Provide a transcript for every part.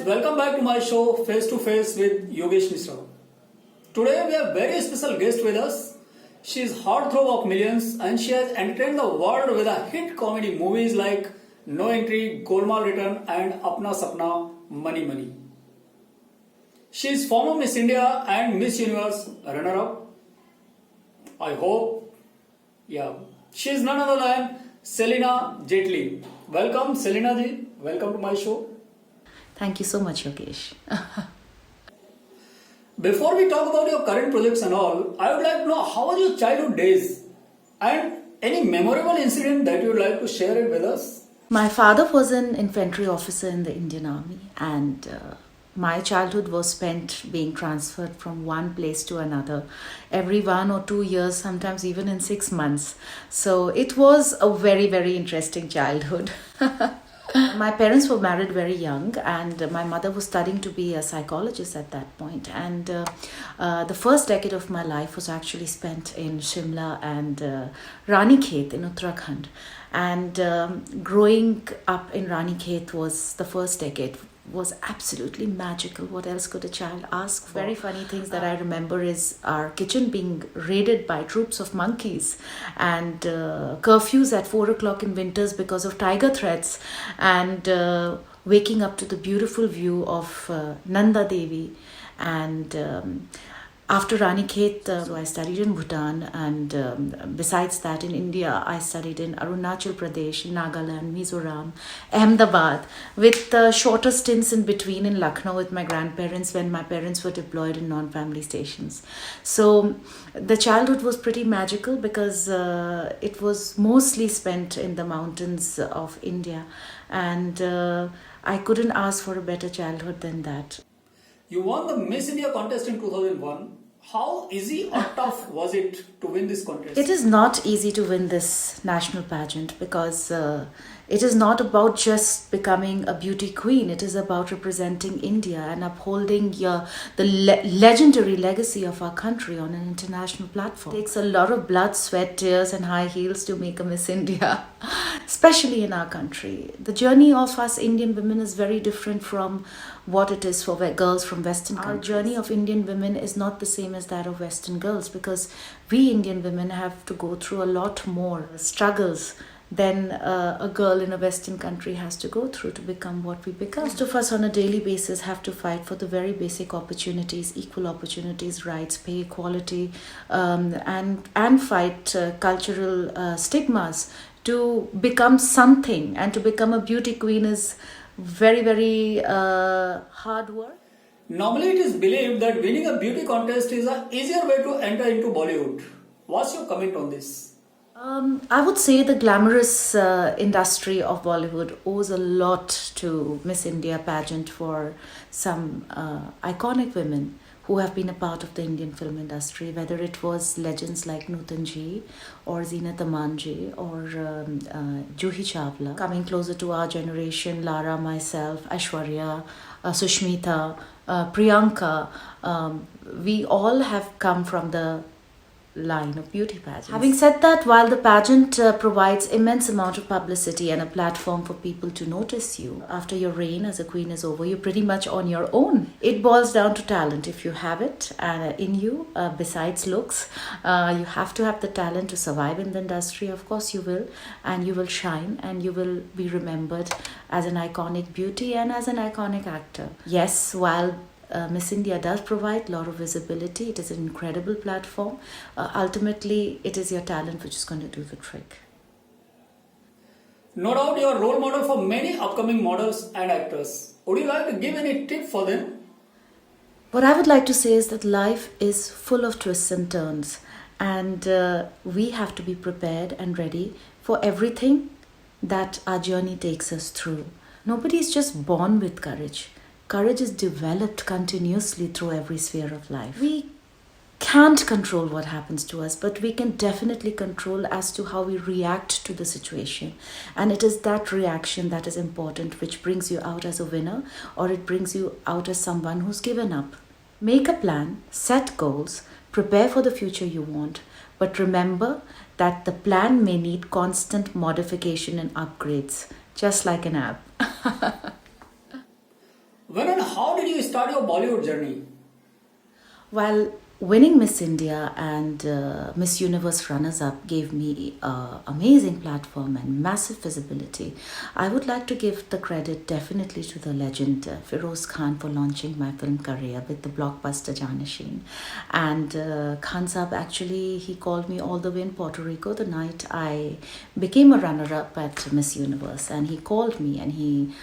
welcome back to my show Face to Face with Yogesh Mishra. Today we have a very special guest with us. She is heartthrob of millions and she has entertained the world with a hit comedy movies like No Entry, Golmaal Return and Apna Sapna, Money Money. She is former Miss India and Miss Universe runner-up. I hope, she is none other than Celina Jaitly. Welcome Celina ji, welcome to my show. Thank you so much, Yogesh. Before we talk about your current projects and all, I would like to know how was your childhood days and any memorable incident that you would like to share it with us. My father was an infantry officer in the Indian Army, and my childhood was spent being transferred from one place to another every 1 or 2 years, sometimes even in 6 months. So it was a very, very interesting childhood. My parents were married very young, and my mother was studying to be a psychologist at that point. And the first decade of my life was actually spent in Shimla and Ranikhet in Uttarakhand. And growing up in Ranikhet was the first decade, was absolutely magical. What else could a child ask for? Very funny things that I remember is our kitchen being raided by troops of monkeys, and curfews at 4 o'clock in winters because of tiger threats, and waking up to the beautiful view of Nanda Devi. And after Ranikhet, so I studied in Bhutan, and besides that in India, I studied in Arunachal Pradesh, Nagaland, Mizoram, Ahmedabad, with shorter stints in between in Lucknow with my grandparents when my parents were deployed in non-family stations. So the childhood was pretty magical because it was mostly spent in the mountains of India, and I couldn't ask for a better childhood than that. You won the Miss India contest in 2001. How easy or tough was it to win this contest? It is not easy to win this national pageant because it is not about just becoming a beauty queen. It is about representing India and upholding the legendary legacy of our country on an international platform. It takes a lot of blood, sweat, tears and high heels to make a Miss India, especially in our country. The journey of us Indian women is very different from what it is for girls from Western countries. Our journey of Indian women is not the same as that of Western girls because we Indian women have to go through a lot more struggles than a girl in a Western country has to go through to become what we become. Most of us on a daily basis have to fight for the very basic opportunities, equal opportunities, rights, pay equality, and fight cultural stigmas to become something. And to become a beauty queen is very, very hard work. Normally it is believed that winning a beauty contest is an easier way to enter into Bollywood. What's your comment on this? I would say the glamorous industry of Bollywood owes a lot to Miss India pageant for some iconic women who have been a part of the Indian film industry, whether it was legends like Nutan ji or Zeenat Aman ji or Juhi Chawla. Coming closer to our generation, Lara, myself, Aishwarya, Sushmita, Priyanka, we all have come from the line of beauty pageants. Having said that, while the pageant provides immense amount of publicity and a platform for people to notice you, after your reign as a queen is over, you're pretty much on your own. It boils down to talent. If you have it in you, besides looks, you have to have the talent to survive in the industry. Of course you will, and you will shine, and you will be remembered as an iconic beauty and as an iconic actor. Yes, while Miss India does provide a lot of visibility. It is an incredible platform. Ultimately, it is your talent which is going to do the trick. No doubt you are a role model for many upcoming models and actors. Would you like to give any tip for them? What I would like to say is that life is full of twists and turns, and we have to be prepared and ready for everything that our journey takes us through. Nobody is just born with courage. Courage is developed continuously through every sphere of life. We can't control what happens to us, but we can definitely control as to how we react to the situation. And it is that reaction that is important, which brings you out as a winner, or it brings you out as someone who's given up. Make a plan, set goals, prepare for the future you want, but remember that the plan may need constant modification and upgrades, just like an app. When and how did you start your Bollywood journey? While winning Miss India and Miss Universe runners up gave me an amazing platform and massive visibility, I would like to give the credit definitely to the legend Feroz Khan for launching my film career with the blockbuster Janashin. And Khan Saab actually, he called me all the way in Puerto Rico the night I became a runner up at Miss Universe. And he called me and he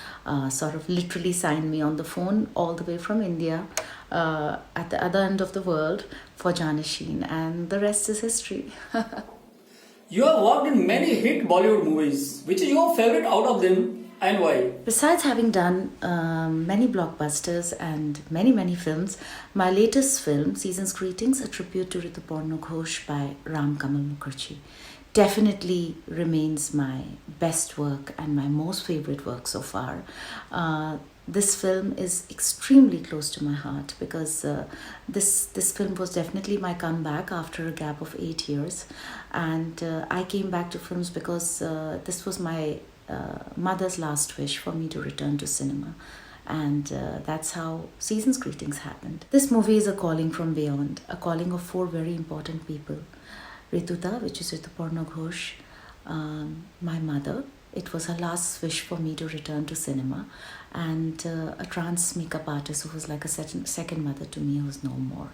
sort of literally signed me on the phone all the way from India at the other end of the world for Janashin, and the rest is history. You have worked in many hit Bollywood movies. Which is your favorite out of them and why? Besides having done many blockbusters and many films, my latest film, Season's Greetings, a tribute to Rituparna Ghosh by Ram Kamal Mukherjee, definitely remains my best work and my most favorite work so far. This film is extremely close to my heart because this film was definitely my comeback after a gap of 8 years, and I came back to films because this was my mother's last wish for me to return to cinema. And that's how Season's Greetings happened. This movie is a calling from beyond, a calling of four very important people. Rituta, which is Rituparna Ghosh, my mother. It was her last wish for me to return to cinema, and a trans makeup artist who was like a second mother to me, who's no more.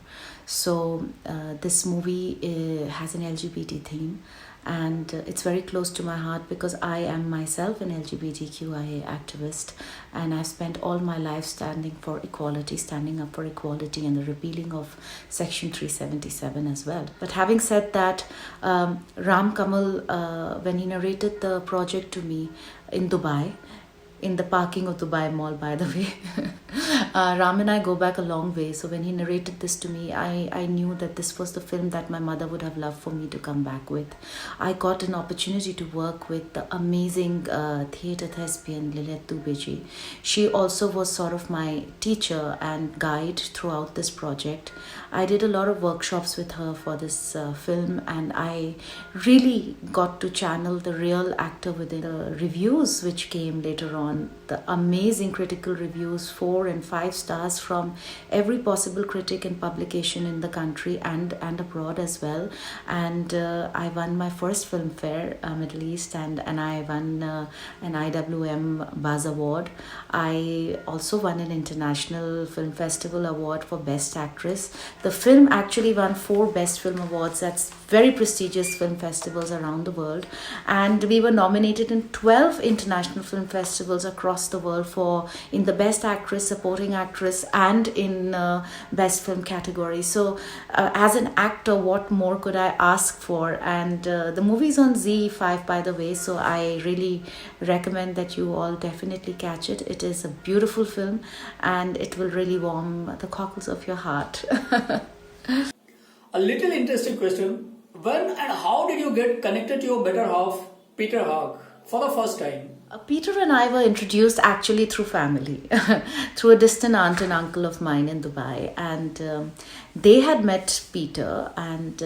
So this movie has an LGBT theme, and it's very close to my heart because I am myself an LGBTQIA activist, and I've spent all my life standing for equality, standing up for equality and the repealing of Section 377 as well. But having said that, Ram Kamal, when he narrated the project to me in Dubai, in the parking of Dubai Mall, by the way. Ram and I go back a long way. So when he narrated this to me, I knew that this was the film that my mother would have loved for me to come back with. I got an opportunity to work with the amazing theatre thespian Lilith Dubeji. She also was sort of my teacher and guide throughout this project. I did a lot of workshops with her for this film, and I really got to channel the real actor within. The reviews which came later on, the amazing critical reviews, 4 and 5 stars from every possible critic and publication in the country and abroad as well. And I won my first Filmfare Middle East, and I won an IWM Buzz Award. I also won an International Film Festival Award for Best Actress. The film actually won 4 Best Film Awards. That's very prestigious film festivals around the world, and we were nominated in 12 international film festivals across the world for in the Best Actress, Supporting Actress, and in Best Film category. So as an actor, what more could I ask for? And the movie's on Z5, by the way, so I really recommend that you all definitely catch it. It is a beautiful film, and it will really warm the cockles of your heart. A little interesting question. When and how did you get connected to your better half, Peter Haag, for the first time? Peter and I were introduced actually through family, through a distant aunt and uncle of mine in Dubai. And they had met Peter, and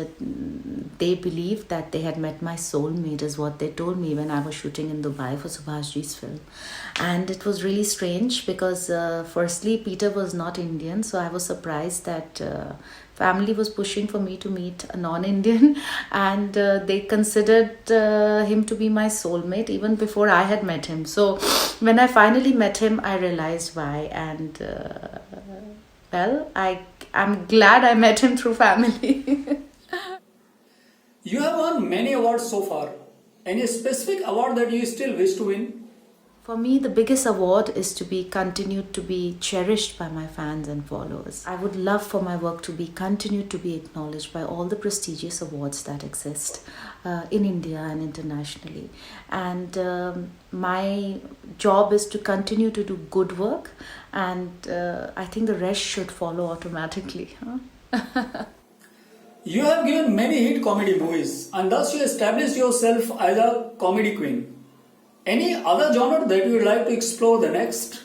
they believed that they had met my soulmate, is what they told me when I was shooting in Dubai for Subhashji's film. And it was really strange because firstly, Peter was not Indian, so I was surprised that family was pushing for me to meet a non-Indian, and they considered him to be my soulmate even before I had met him. So when I finally met him, I realized why, and well, I'm glad I met him through family. You have won many awards so far. Any specific award that you still wish to win? For me, the biggest award is to be continued to be cherished by my fans and followers. I would love for my work to be continued to be acknowledged by all the prestigious awards that exist in India and internationally. And my job is to continue to do good work, and I think the rest should follow automatically. You have given many hit comedy movies, and thus you established yourself as a comedy queen. Any other genre that you would like to explore the next?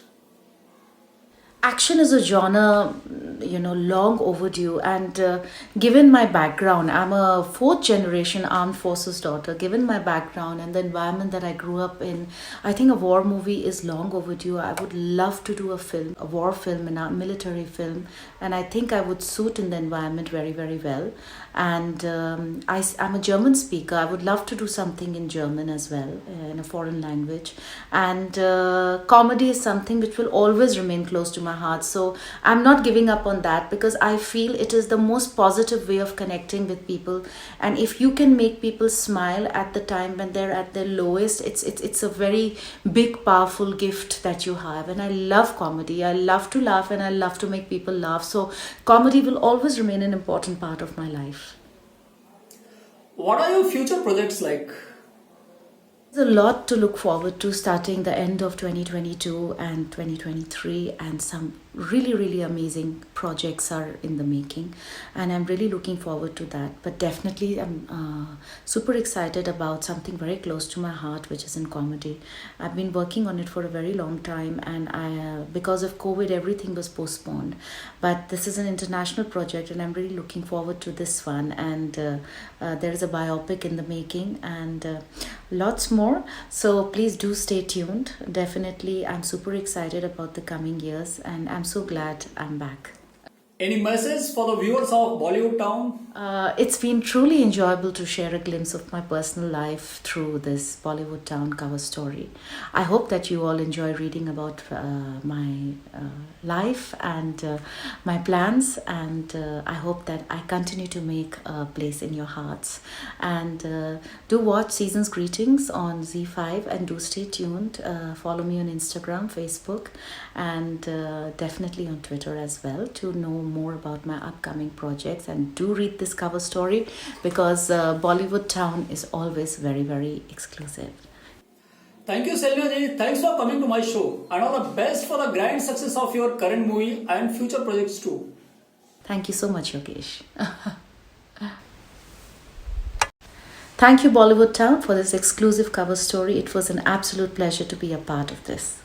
Action is a genre long overdue. And given my background, I'm a fourth generation armed forces daughter. Given my background and the environment that I grew up in, I think a war movie is long overdue. I would love to do a war film, and a military film, and I think I would suit in the environment very, very well. And I'm a German speaker. I would love to do something in German as well, in a foreign language. And comedy is something which will always remain close to my heart. So I'm not giving up on that, because I feel it is the most positive way of connecting with people. And if you can make people smile at the time when they're at their lowest, it's a very big, powerful gift that you have. And I love comedy. I love to laugh, and I love to make people laugh. So comedy will always remain an important part of my life. What are your future projects like? There's a lot to look forward to starting the end of 2022 and 2023, and some really, really amazing projects are in the making, and I'm really looking forward to that. But definitely I'm super excited about something very close to my heart, which is in comedy. I've been working on it for a very long time, and because of COVID everything was postponed, but this is an international project and I'm really looking forward to this one. And there is a biopic in the making, and lots more. So please do stay tuned. Definitely I'm super excited about the coming years, and I'm so glad I'm back. Any message for the viewers of Bollywood Town? It's been truly enjoyable to share a glimpse of my personal life through this Bollywood Town cover story. I hope that you all enjoy reading about my life and my plans, and I hope that I continue to make a place in your hearts. And do watch Season's Greetings on Z5, and do stay tuned. Follow me on Instagram, Facebook, and definitely on Twitter as well, to know more about my upcoming projects. And do read this cover story, because Bollywood Town is always very, very exclusive. Thank you, Celina ji. Thanks for coming to my show. And all the best for the grand success of your current movie and future projects too. Thank you so much, Yogesh. Thank you, Bollywood Town, for this exclusive cover story. It was an absolute pleasure to be a part of this.